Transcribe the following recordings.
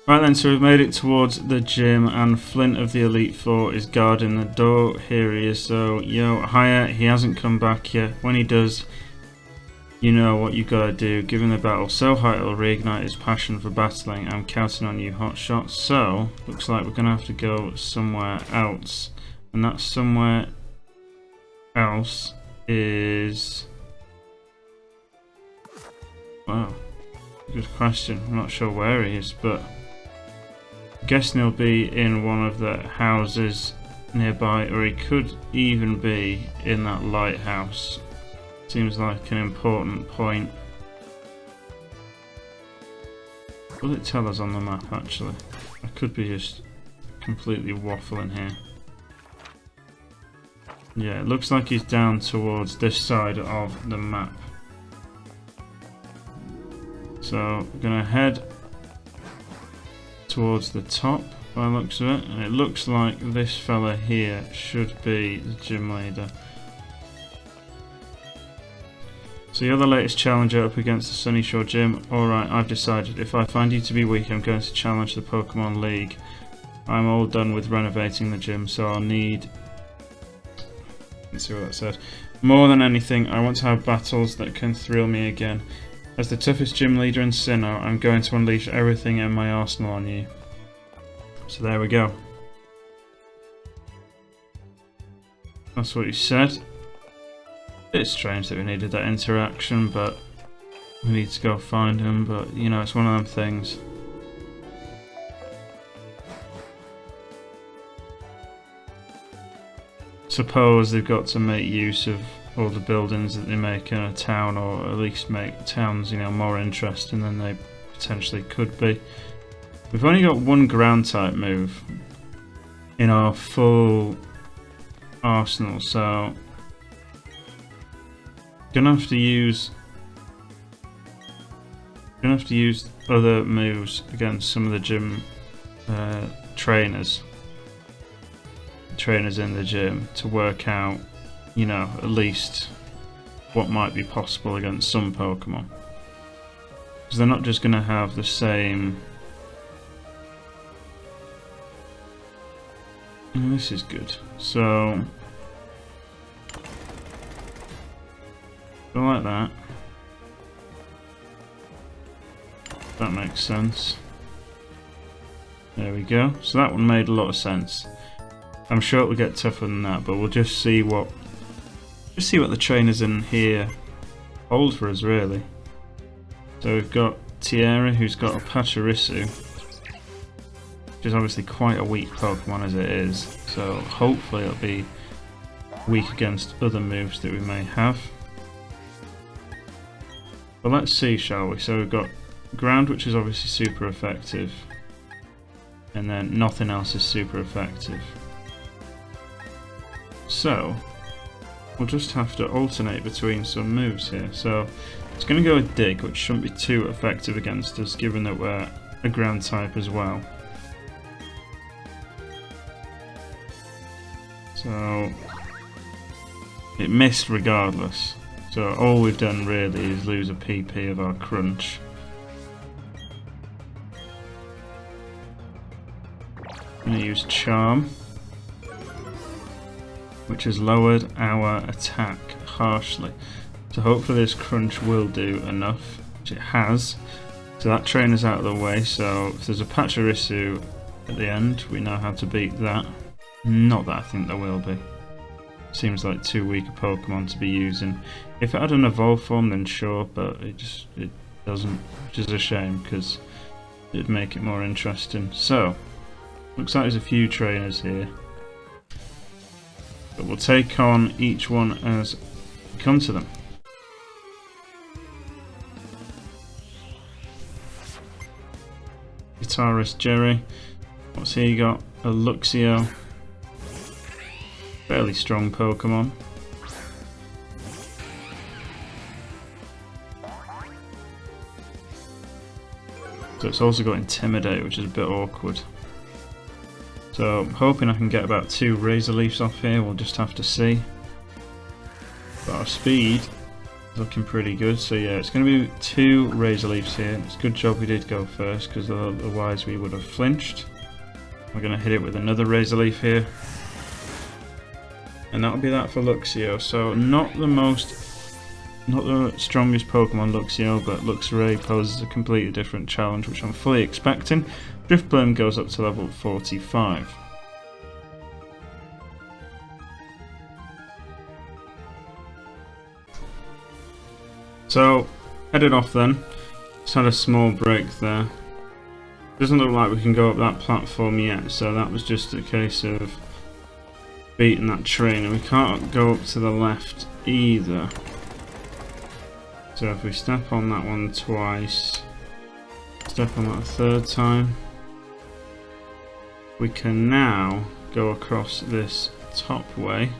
Right then, so we've made it towards the gym, and Flint of the Elite Four is guarding the door. Here he is, so, yo, hiya, he hasn't come back yet. When he does, you know what you gotta do. Give him the battle so high it'll reignite his passion for battling. I'm counting on you, hotshot. So, looks like we're gonna have to go somewhere else. And that somewhere else is... Wow, good question. I'm not sure where he is, but... I'm guessing he'll be in one of the houses nearby, or he could even be in that lighthouse. Seems like an important point. Will it tell us on the map actually? I could be just completely waffling here. Yeah, it looks like he's down towards this side of the map. So we're gonna head towards the top by the looks of it, and it looks like this fella here should be the gym leader. So you're the latest challenger up against the Sunyshore gym. Alright, I've decided if I find you to be weak, I'm going to challenge the Pokemon League. I'm all done with renovating the gym, so I'll need... Let's see what that said. More than anything, I want to have battles that can thrill me again. As the toughest gym leader in Sinnoh, I'm going to unleash everything in my arsenal on you. So there we go. That's what he said. It's strange that we needed that interaction, but we need to go find him, but you know, it's one of them things. Suppose they've got to make use of all the buildings that they make in a town, or at least make towns, you know, more interesting than they potentially could be. We've only got one ground type move in our full arsenal, so gonna have to use other moves against some of the gym trainers in the gym to work out, you know, at least what might be possible against some Pokemon, because they're not just gonna have the same. Oh, this is good. So like that. That makes sense. There we go. So that one made a lot of sense. I'm sure it will get tougher than that, but we'll just see what the trainers in here hold for us, really. So we've got Tierra, who's got a Pachirisu, which is obviously quite a weak Pokemon as it is. So hopefully it'll be weak against other moves that we may have. But let's see, shall we? So we've got ground, which is obviously super effective, and then nothing else is super effective. So we'll just have to alternate between some moves here. So it's going to go with Dig, which shouldn't be too effective against us, given that we're a ground type as well. So it missed regardless. So all we've done really is lose a PP of our crunch. I'm going to use Charm, which has lowered our attack harshly. So hopefully this crunch will do enough, which it has. So that trainer's out of the way, so if there's a Pachirisu at the end, we know how to beat that. Not that I think there will be. Seems like too weak a Pokemon to be using. If it had an evolved form, then sure, but it doesn't, which is a shame because it'd make it more interesting. So, looks like there's a few trainers here, but we'll take on each one as we come to them. Guitarist Jerry, what's he got? A Luxio. Fairly strong Pokemon. So it's also got Intimidate, which is a bit awkward. So I'm hoping I can get about 2 Razor Leafs off here, we'll just have to see. But our speed looking pretty good. So yeah, it's going to be 2 Razor Leafs here. It's a good job we did go first, because otherwise we would have flinched. We're going to hit it with another Razor Leaf here. And that'll be that for Luxio. So not the strongest Pokemon Luxio, but Luxray poses a completely different challenge, which I'm fully expecting. Drifblim goes up to level 45. So, headed off then. Just had a small break there. Doesn't look like we can go up that platform yet, so that was just a case of beating that train, and we can't go up to the left either. So if we step on that one twice, step on that a third time, we can now go across this top way.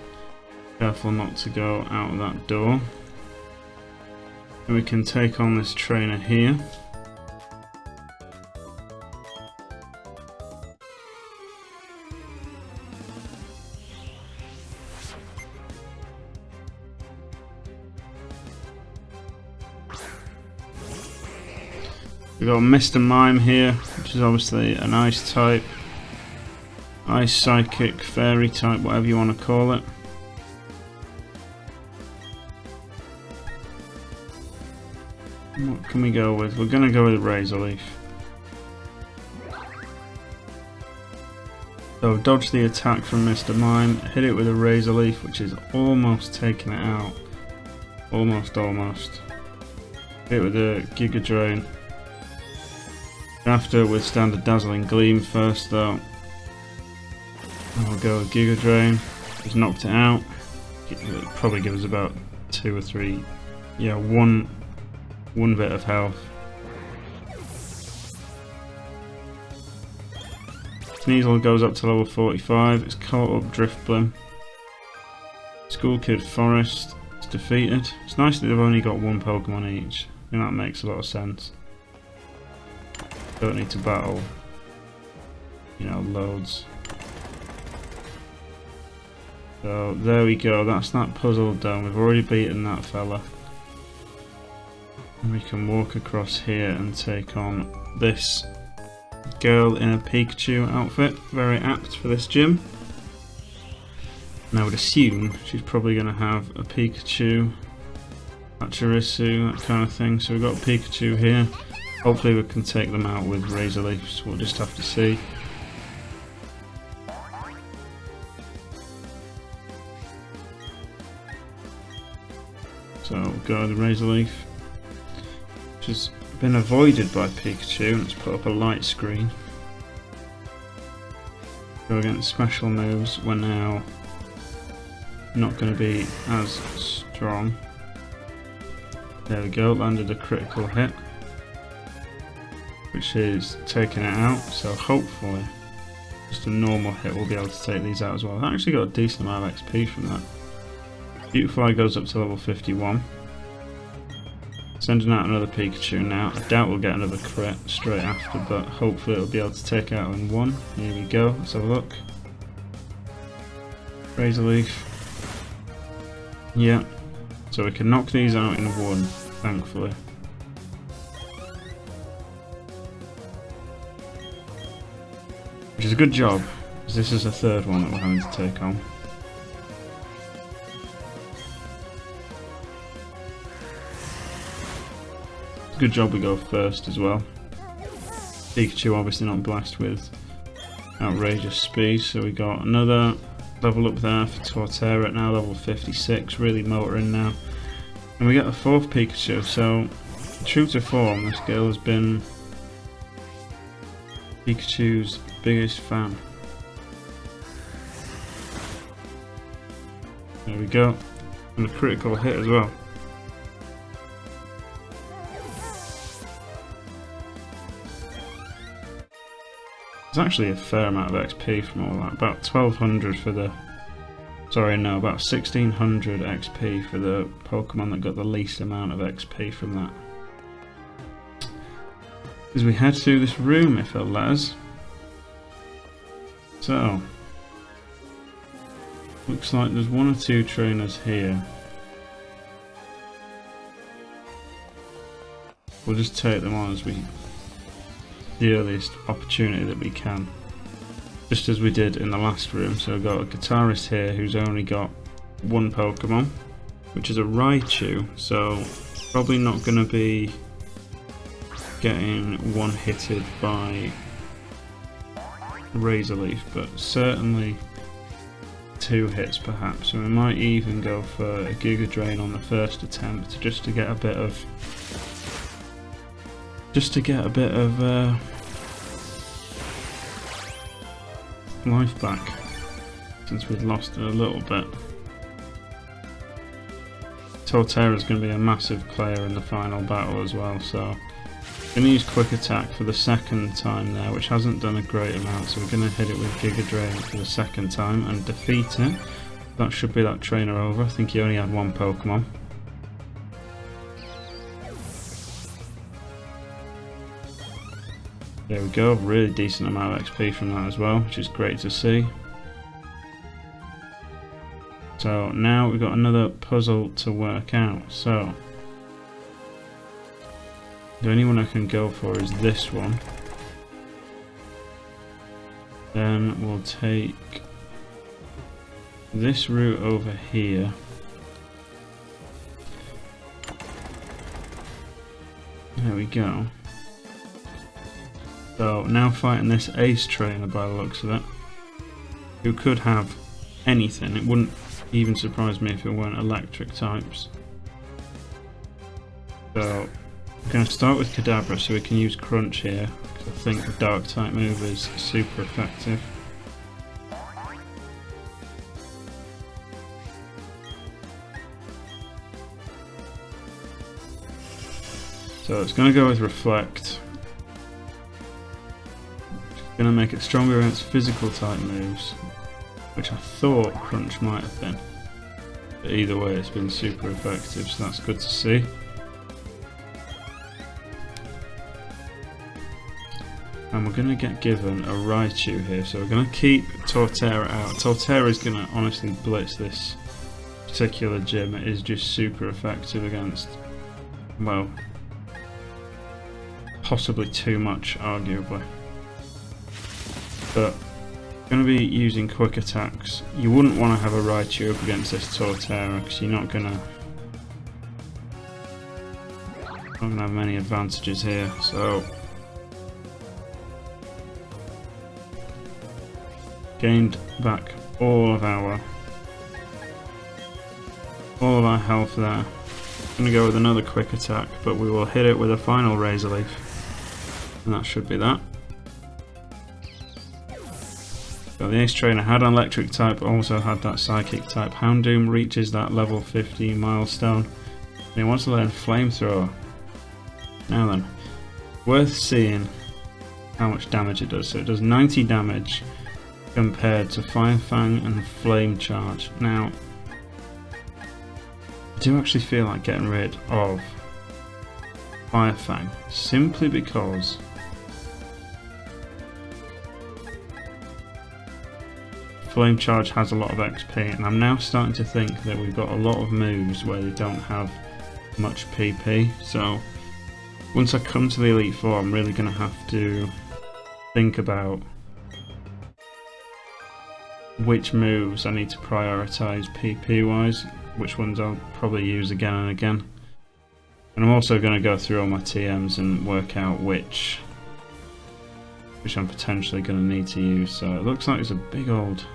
Careful not to go out of that door. And we can take on this trainer here. We've got Mr. Mime here, which is obviously an ice type. Ice psychic, fairy type, whatever you want to call it. What can we go with? We're going to go with Razor Leaf. So dodge the attack from Mr. Mime, hit it with a Razor Leaf, which is almost taking it out. Almost. Hit it with a Giga Drain. Have to withstand a Dazzling Gleam first though. I'll go with Giga Drain. Just knocked it out. It'll probably give us about 2 or 3. Yeah, one bit of health. Sneasel goes up to level 45. It's caught up Drifblim. School Kid Forest is defeated. It's nice that they've only got 1 Pokemon each. I think that makes a lot of sense. Don't need to battle, you know, loads. So there we go, that's that puzzle done. We've already beaten that fella. And we can walk across here and take on this girl in a Pikachu outfit. Very apt for this gym. And I would assume she's probably going to have a Pikachu, Pachirisu, that kind of thing. So we've got Pikachu here. Hopefully we can take them out with Razor Leafs, we'll just have to see. So we'll go with the Razor Leaf, which has been avoided by Pikachu. Let's put up a light screen. Go against special moves, we're now not going to be as strong. There we go, landed a critical hit, which is taking it out, so hopefully just a normal hit will be able to take these out as well. I actually got a decent amount of XP from that. Beautifly goes up to level 51. Sending out another Pikachu now. I doubt we'll get another crit straight after, but hopefully it'll be able to take it out in 1. Here we go, let's have a look. Razor Leaf. Yeah, so we can knock these out in 1, thankfully. Which is a good job, because this is the 3rd one that we're having to take on. Good job we go first as well. Pikachu obviously not blessed with outrageous speed, so we got another level up there for Torterra, now level 56, really motoring now. And we get a 4th Pikachu, so true to form, this girl has been Pikachu's biggest fan. There we go, and a critical hit as well. It's actually a fair amount of XP from all that, about 1200 for the, sorry no, about 1600 XP for the Pokemon that got the least amount of XP from that. As we head through this room, if it'll let us. So, looks like there's 1 or 2 trainers here. we'll just take them on as the earliest opportunity that we can. Just as we did in the last room. So we've got a guitarist here who's only got one Pokemon, which is a Raichu, so probably not going to be getting one-hitted by Razor Leaf, but certainly 2 hits perhaps. So we might even go for a Giga Drain on the first attempt, just to get a bit of life back, since we'd lost it a little bit. Torterra's going to be a massive player in the final battle as well, so I'm going to use Quick Attack for the second time there, which hasn't done a great amount, so we're going to hit it with Giga Drain for the second time and defeat it. That should be that trainer over. I think he only had one Pokemon. There we go, really decent amount of XP from that as well, which is great to see. So now we've got another puzzle to work out. So the only one I can go for is this one. Then we'll take this route over here. There we go. So now fighting this Ace trainer by the looks of it, who could have anything. It wouldn't even surprise me if it weren't electric types. So I'm going to start with Kadabra so we can use Crunch here, because I think the dark type move is super effective. So it's going to go with Reflect. It's going to make it stronger against physical type moves, which I thought Crunch might have been. But either way, it's been super effective, so that's good to see. And we're going to get given a Raichu here, so we're going to keep Torterra out. Torterra is going to honestly blitz this particular gym. It is just super effective against, well, possibly too much, arguably. But going to be using Quick Attacks. You wouldn't want to have a Raichu up against this Torterra, because you're not going to have many advantages here. So gained back all of our health there. Going to go with another Quick Attack, but we will hit it with a final Razor Leaf, and that should be that. So the Ace Trainer had an electric type, also had that psychic type. Houndoom reaches that level 50 milestone, and he wants to learn Flamethrower. Now then, worth seeing how much damage it does. So it does 90 damage compared to Fire Fang and Flame Charge. Now, I do actually feel like getting rid of Fire Fang, simply because Flame Charge has a lot of XP, and I'm now starting to think that we've got a lot of moves where they don't have much PP. So once I come to the Elite Four, I'm really going to have to think about which moves I need to prioritise PP wise, which ones I'll probably use again and again. And I'm also going to go through all my TMs and work out which I'm potentially going to need to use. So it looks like it's a big old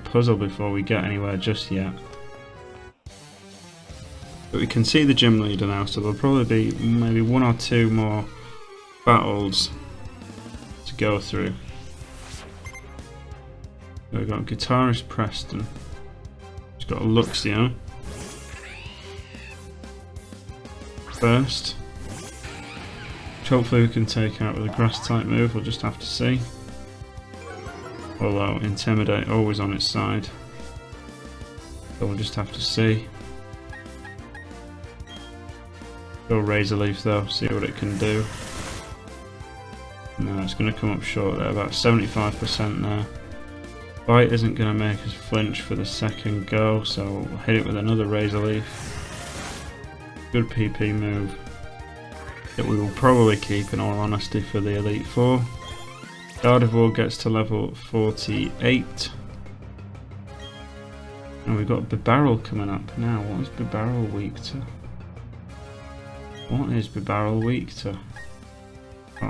puzzle before we get anywhere just yet. But we can see the gym leader now, so there'll probably be maybe 1 or 2 more battles to go through. So we've got Guitarist Preston. He's got a Luxio. First, which hopefully we can take out with a grass type move, we'll just have to see. Although Intimidate always on its side, so we'll just have to see. Go Razor Leaf though, see what it can do. No, it's going to come up short there, about 75% there. Bite isn't going to make us flinch for the second go, so we'll hit it with another Razor Leaf. Good PP move. that we will probably keep in all honesty for the Elite Four. Gardevoir gets to level 48. And we've got Bibarel coming up now. What is Bibarel weak to? What is Bibarel weak to? I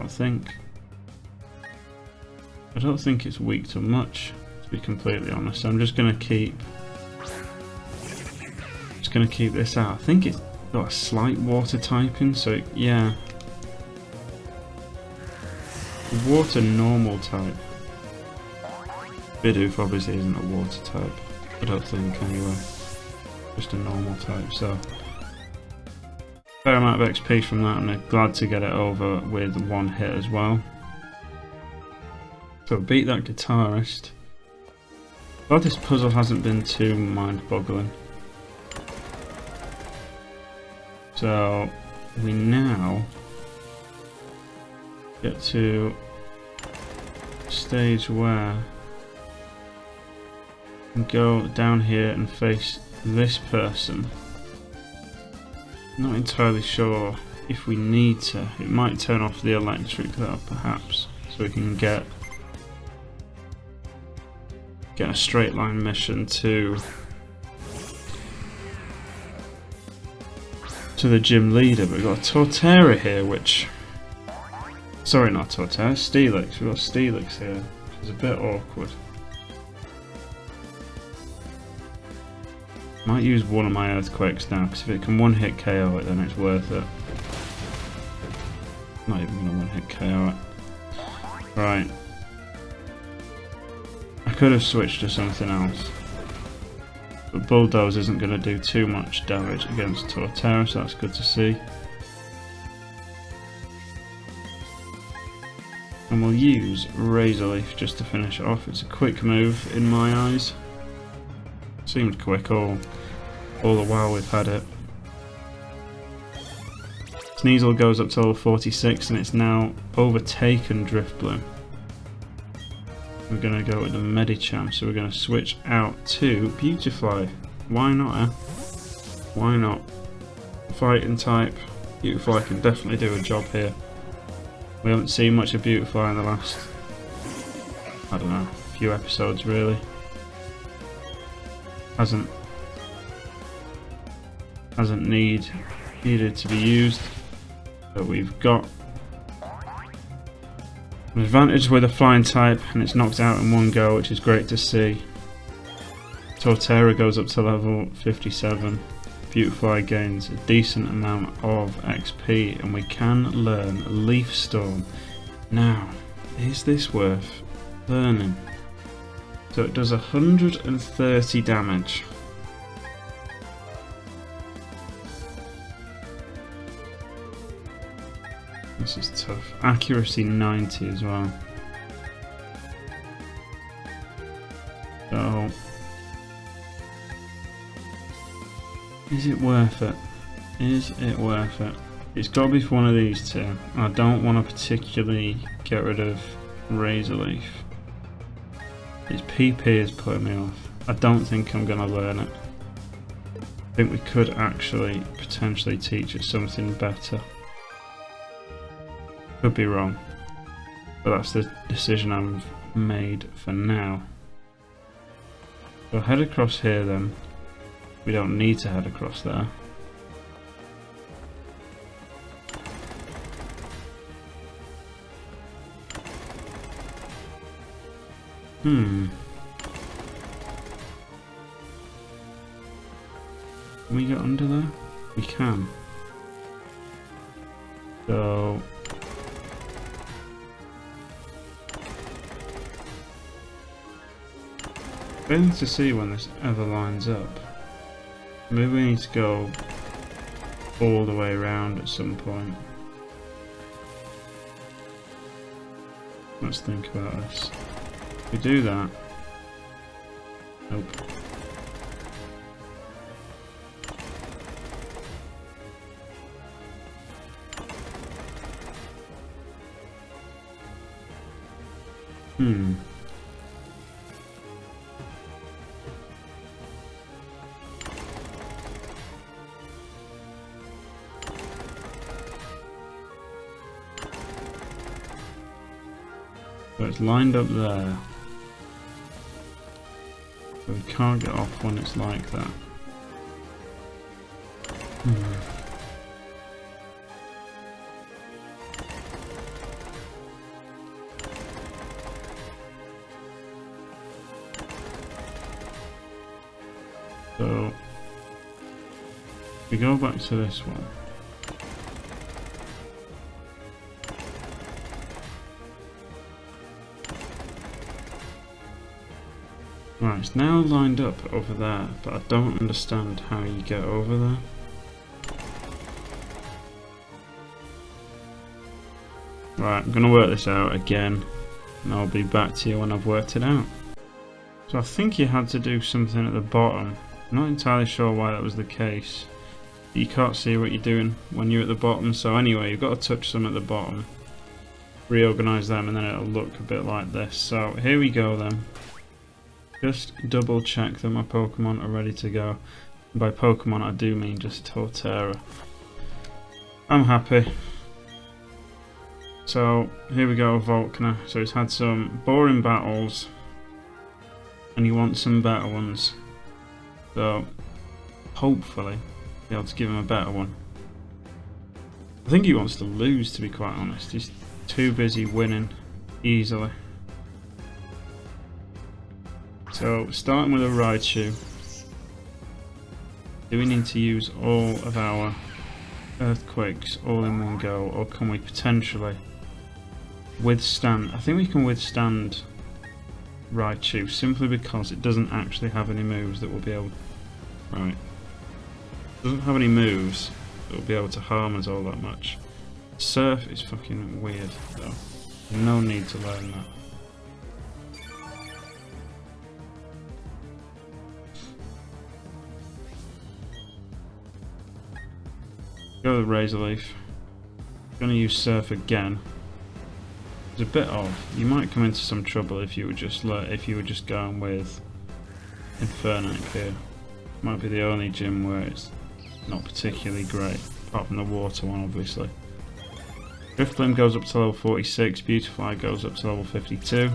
don't think it's weak to much, to be completely honest. I'm just gonna keep this out. I think it's got a slight water typing, so yeah. Water normal type. Bidoof obviously isn't a water type. I don't think anyway. Just a normal type, so fair amount of XP from that, and I'm glad to get it over with one hit as well. So beat that guitarist. Glad this puzzle hasn't been too mind-boggling. So we now get to a stage where we can go down here and face this person. Not entirely sure if we need to. It might turn off the electric though, perhaps, so we can get a straight line mission to the gym leader. But we've got a Torterra here, which, sorry, not Torterra, Steelix. We've got Steelix here, which is a bit awkward. Might use one of my Earthquakes now, because if it can one-hit KO it, then it's worth it. Not even going to one-hit KO it. Right. I could have switched to something else. But Bulldoze isn't going to do too much damage against Torterra, so that's good to see. And we'll use Razor Leaf just to finish it off. It's a quick move in my eyes. Seemed quick all the while we've had it. Sneasel goes up to level 46 and it's now overtaken Drifbloom. We're going to go with the Medicham, so we're going to switch out to Beautifly. Why not, eh? Why not? Fighting type. Beautifly can definitely do a job here. We haven't seen much of Beautifly in the last, I don't know, few episodes really. Hasn't needed to be used, but we've got an advantage with a flying type, and it's knocked out in one go, which is great to see. Torterra goes up to level 57. Beautifly gains a decent amount of XP, and we can learn Leaf Storm. Now, is this worth learning? So it does 130 damage. This is tough. Accuracy 90 as well. So, is it worth it? Is it worth it? It's got to be for one of these two. I don't want to particularly get rid of Razor Leaf. Its PP is putting me off. I don't think I'm going to learn it. I think we could actually potentially teach it something better. Could be wrong, but that's the decision I've made for now. So head across here then. We don't need to head across there. Can we get under there? We can. So failing to see when this ever lines up. Maybe we need to go all the way around at some point. Let's think about this. If we do that, nope. So it's lined up there. So we can't get off when it's like that. So we go back to this one. Right, it's now lined up over there, but I don't understand how you get over there. Right, I'm going to work this out again, and I'll be back to you when I've worked it out. So I think you had to do something at the bottom. I'm not entirely sure why that was the case. You can't see what you're doing when you're at the bottom, so anyway, you've got to touch them at the bottom. Reorganise them, and then it'll look a bit like this. So here we go then. Just double check that my Pokemon are ready to go. And by Pokemon I do mean just Torterra. I'm happy. So here we go, Volkner. So he's had some boring battles and he wants some better ones. So hopefully be able to give him a better one. I think he wants to lose, to be quite honest. He's too busy winning easily. So starting with a Raichu. Do we need to use all of our earthquakes all in one go, or can we potentially withstand? I think we can withstand Raichu simply because it doesn't actually have any moves that will be able. Right. It doesn't have any moves that will be able to harm us all that much. Surf is fucking weird though. No need to learn that. Go with Razor Leaf. Gonna use Surf again. It's a bit odd. You might come into some trouble if you were just going with Infernape here. Might be the only gym where it's not particularly great, apart from the water one, obviously. Drifblim goes up to level 46. Beautifly goes up to level 52.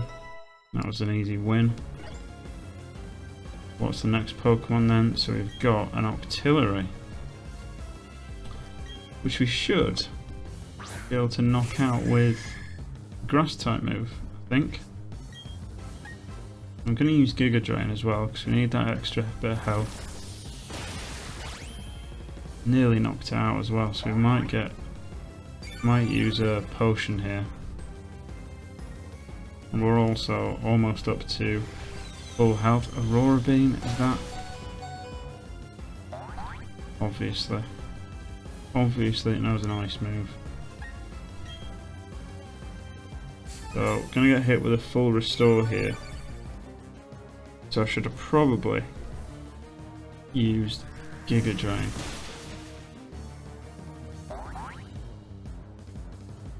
That was an easy win. What's the next Pokemon then? So we've got an Octillery, which we should be able to knock out with Grass type move, I think. I'm going to use Giga Drain as well because we need that extra bit of health. Nearly knocked out as well, so we might use a potion here. And we're also almost up to full health. Aurora Beam, is that? Obviously it knows an ice move. So gonna get hit with a full restore here. So I should have probably used Giga Drain.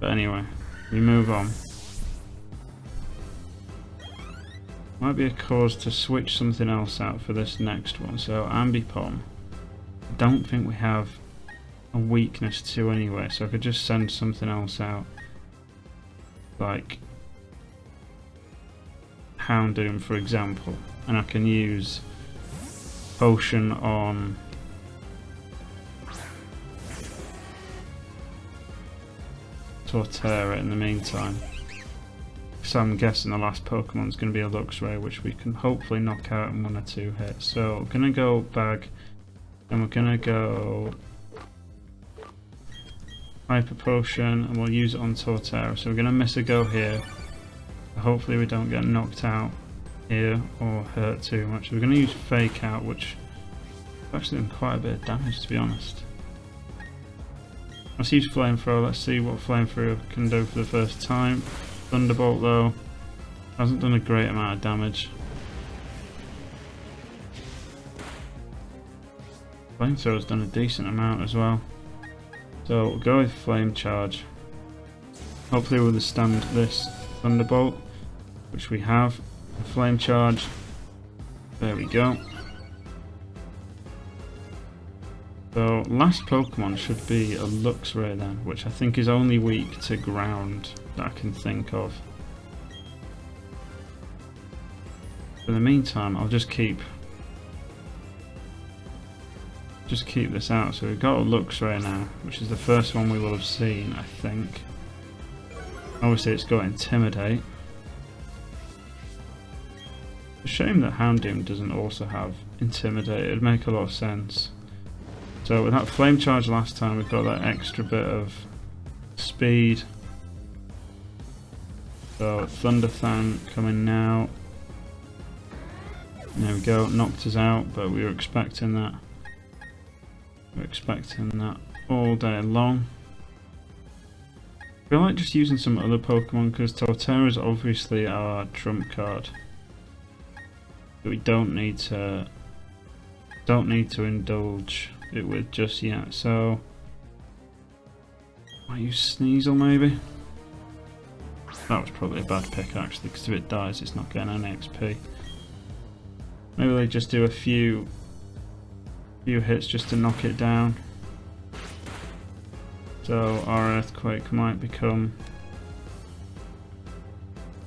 But anyway, we move on. Might be a cause to switch something else out for this next one. So Ambipom, I don't think we have a weakness to anyway, so I could just send something else out, like Houndoom for example, and I can use Potion on Torterra in the meantime. So I'm guessing the last Pokemon's going to be a Luxray, which we can hopefully knock out in 1 or 2 hits. So we're going to go Bag, and we're going to go Hyper Potion, and we'll use it on Torterra. So we're going to miss a go here. Hopefully we don't get knocked out here or hurt too much. We're going to use Fake Out, which has actually done quite a bit of damage, to be honest. Let's use Flamethrower. Let's see what Flamethrower can do for the first time. Thunderbolt though hasn't done a great amount of damage. Flamethrower's done a decent amount as well. So we'll go with Flame Charge. Hopefully we'll withstand this Thunderbolt, which we have. Flame Charge. There we go. So last Pokemon should be a Luxray then, which I think is only weak to ground that I can think of. in the meantime, I'll just keep this out. So we've got a Luxray now, which is the first one we will have seen, I think. Obviously it's got Intimidate. It's a shame that Houndoom doesn't also have Intimidate. It'd make a lot of sense. So with that Flame Charge last time, we've got that extra bit of speed. So Thunder Fang coming now. There we go, knocked us out, but we were expecting that. We're expecting that all day long. I feel like just using some other Pokemon because Torterra is obviously our trump card. But we don't need to indulge it with just yet. So I use Sneasel maybe. That was probably a bad pick actually, because if it dies, it's not getting any XP. Maybe they just do a few hits just to knock it down. So our Earthquake might become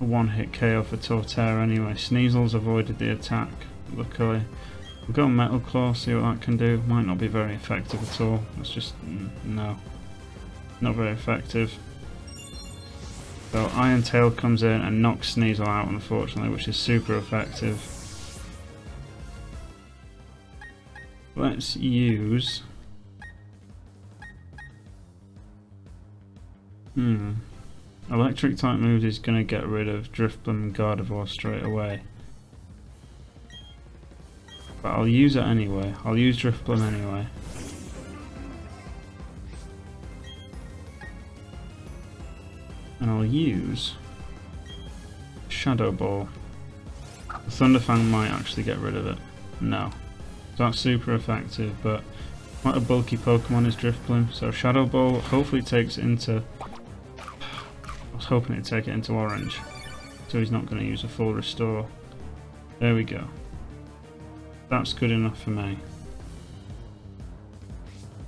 a one-hit KO for Torterra anyway. Sneasel's avoided the attack, luckily. We'll go Metal Claw, see what that can do. Might not be very effective at all. It's just, no. Not very effective. So Iron Tail comes in and knocks Sneasel out, unfortunately, which is super effective. Let's use... Electric type moves is going to get rid of Drifblim and Gardevoir straight away. But I'll use it anyway. I'll use Drifblim anyway. And I'll use Shadow Ball. The Thunder Fang might actually get rid of it. No. That's super effective, but quite a bulky Pokemon is Drifblim, so Shadow Ball hopefully takes it into... I was hoping it'd take it into Orange, so he's not going to use a full Restore. There we go. That's good enough for me.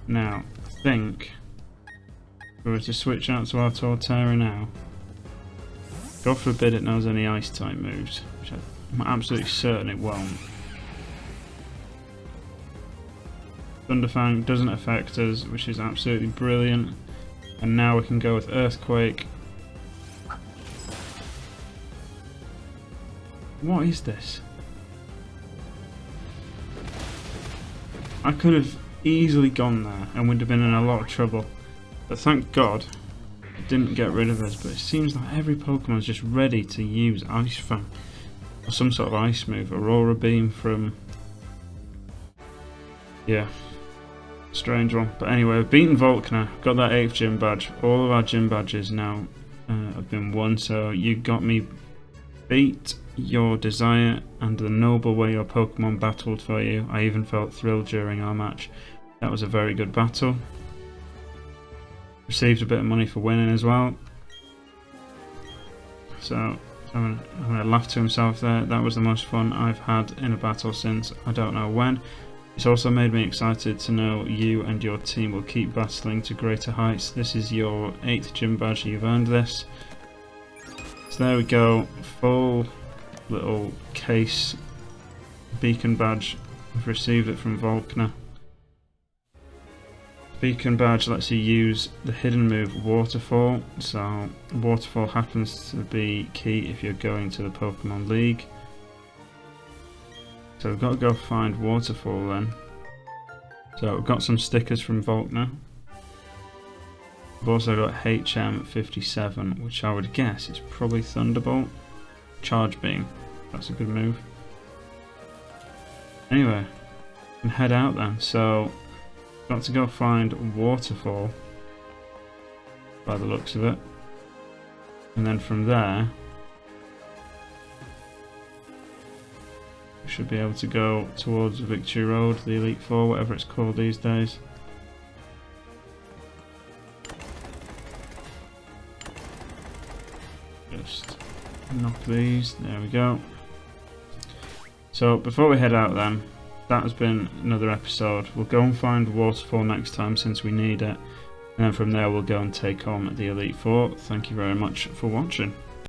Now, I think if we were to switch out to our Torterra now, God forbid it knows any Ice type moves, which I'm absolutely certain it won't. Thunderfang doesn't affect us, which is absolutely brilliant. And now we can go with Earthquake. What is this? I could have easily gone there and would have been in a lot of trouble. But thank God it didn't get rid of us. But it seems like every Pokemon is just ready to use Ice Fang. Or some sort of ice move. Aurora Beam from... yeah. Strange one. But anyway, we've beaten Volkner. Got that 8th gym badge. All of our gym badges now have been won. So you got me beat, your desire, and the noble way your Pokemon battled for you. I even felt thrilled during our match. That was a very good battle. Received a bit of money for winning as well. So I'm gonna laugh to himself there. That was the most fun I've had in a battle since I don't know when. It's also made me excited to know you and your team will keep battling to greater heights. This is your 8th gym badge, you've earned this. So there we go, full little case beacon badge. I've received it from Volkner. Beacon badge lets you use the hidden move Waterfall. So Waterfall happens to be key if you're going to the Pokemon League. So we've got to go find Waterfall then. So we've got some stickers from Volkner. We've also got HM57, which I would guess is probably Thunderbolt. Charge Beam, that's a good move. Anyway, we can head out then. So, got to go find Waterfall, by the looks of it. And then from there, we should be able to go towards Victory Road, the Elite Four, whatever it's called these days. Just knock these, there we go. So before we head out then, that has been another episode. We'll go and find Waterfall next time since we need it. And then from there we'll go and take on the Elite Four. Thank you very much for watching.